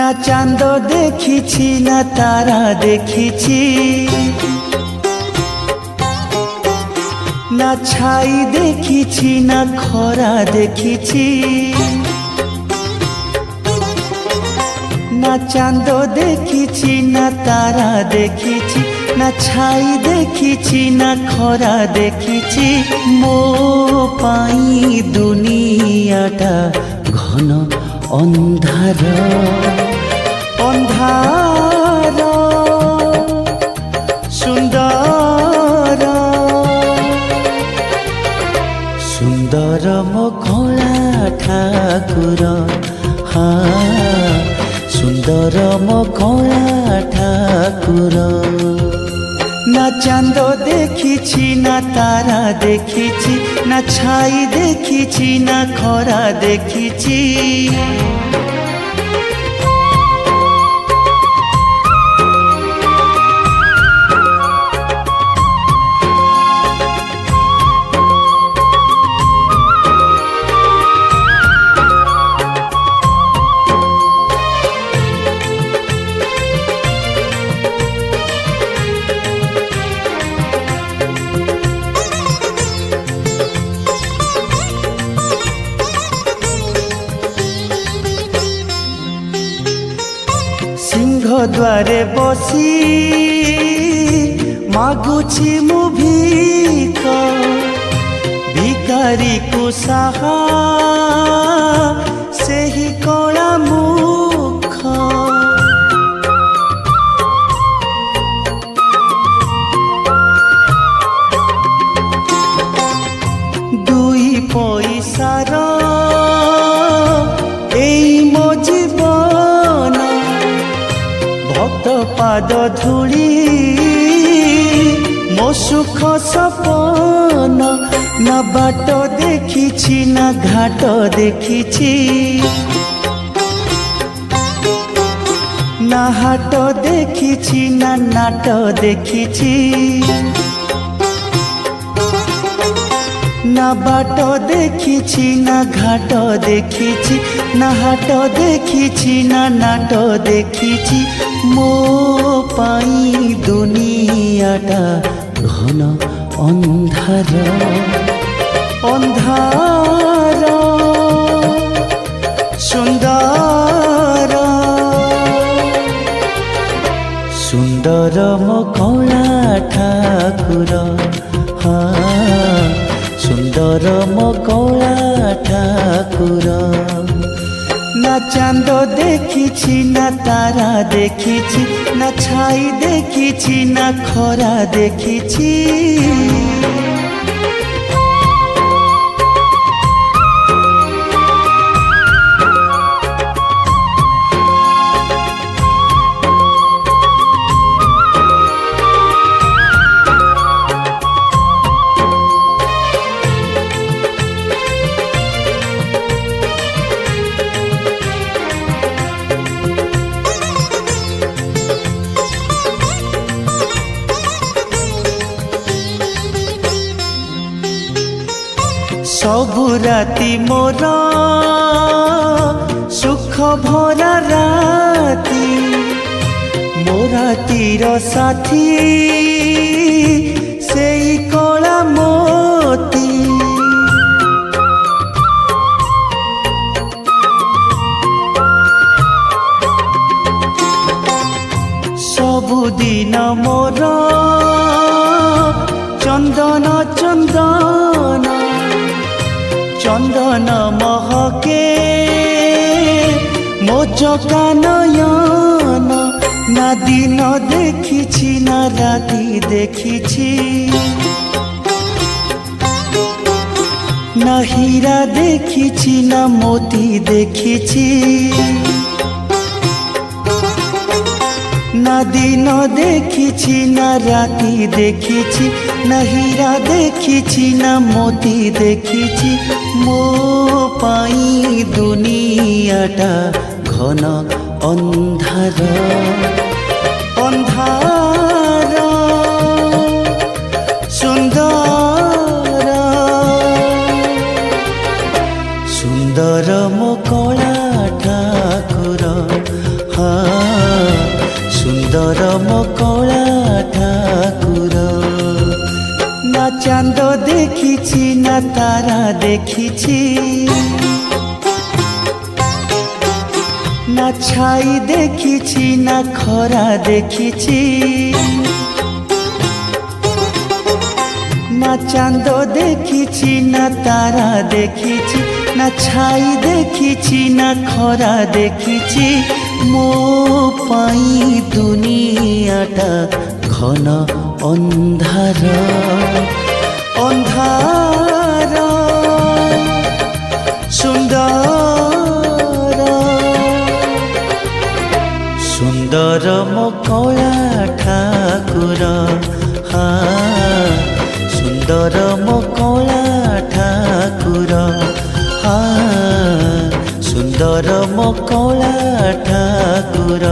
ना चांद देखिछि ना तारा देखिछि ना छाई देखिछि ना खरा देखिछि ना चांद देखिछि ना तारा देखिछि ना छाई देखिछि ना खरा देखिछि मो पाई दुनियाटा घन अंधार अंधार सुंदर सुंदर मो कला ठाकुर हाँ सुंदर मो कला ठाकुर ना चांद देखिछि ना तारा देखिछि ना छाई देखिछि ना खरा देखिछि सिंह द्वारे बसी मागुछि मु भीख भिखारी को साहा सेही कला मुख दुई पैसार एई मो जीवन भक्त पाद धूली मो सुख सपन ना बाट देखिछि ना घाट देखिछि ना हाट देखिछि ना नाट देखिछि ना बाट देखिछि ना घाट देखिछि ना हाट देखिछि ना नाट देखिछि मो पाई दुनियाटा घन अंधार अंधार सुंदर सुंदर मो कला ठाकुर हाँ सुंदर मो कला ठाकुर ना चांद देखिछि ना तारा देखिछि ना छाई देखिछि ना खरा देखिछि सबु राति मोर सुख भरा राति मो रातिर साथी सेई कला मोती सबुदिन मोर चंदन चंदन चंदन महके मो चका नयन ना दिन देखिछि ना राति देखिछि ना हीरा देखिछि ना मोती देखिछि ना दिन देखिछि ना राति देखिछि ना हीरा देखिछि ना मोती देखिछि मो पाई दुनियाटा घन अंधार अंधार सुंदर सुंदर मो कला ठाकुर না তারা দেখিছি, না ছাই দেখিছি না খরা দেখিছি, না চাঁদ দেখিছি না তারা দেখিছি, না ছাই দেখিছি না খরা দেখিছি। ମୋ ପାଇଁ ଦୁନିଆଟା ଘନ ଅନ୍ଧାର ଅନ୍ଧାର। ସୁନ୍ଦର ସୁନ୍ଦର ମୋ କଳା ଠାକୁର, ସୁନ୍ଦର ମୋ କଳା ଠାକୁର, ସୁନ୍ଦର ମୋ କଳା ଠାକୁର।